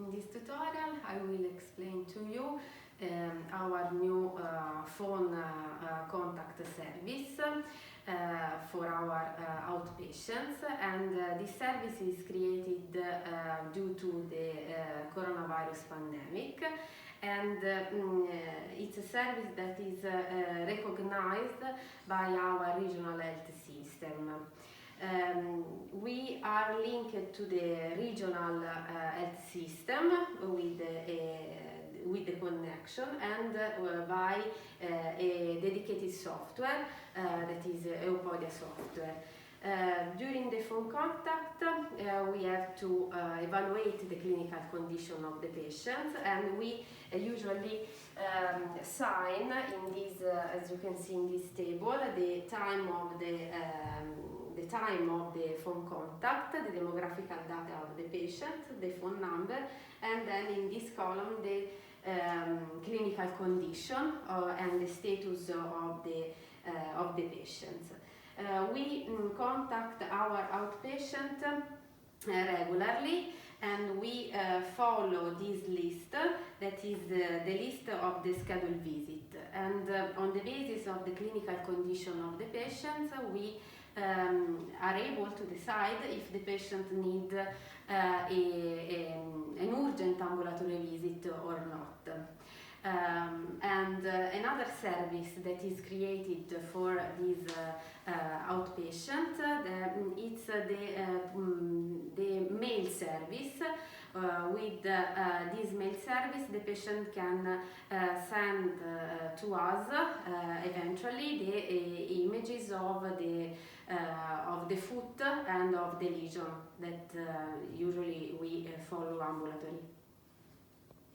In this tutorial I will explain to you our new phone contact service for our outpatients, and this service is created due to the coronavirus pandemic, and it's a service that is recognized by our regional health system. We are linked to the regional health system with the connection and by a dedicated software that is Eupodia software. During the phone contact, we have to evaluate the clinical condition of the patient, and we usually sign in this, as you can see in this table, the time of the phone contact, the demographical data of the patient, the phone number, and then in this column the clinical condition and the status of the patient. We contact our outpatient regularly, and we follow this list, that is the list of the scheduled visit, and on the basis of the clinical condition of the patients we are able to decide if the patient needs an urgent ambulatory visit or not. And another service that is created for this outpatient, it's the mail service. With this mail service, the patient can send to us eventually the images of the foot and of the lesion that usually we follow ambulatory.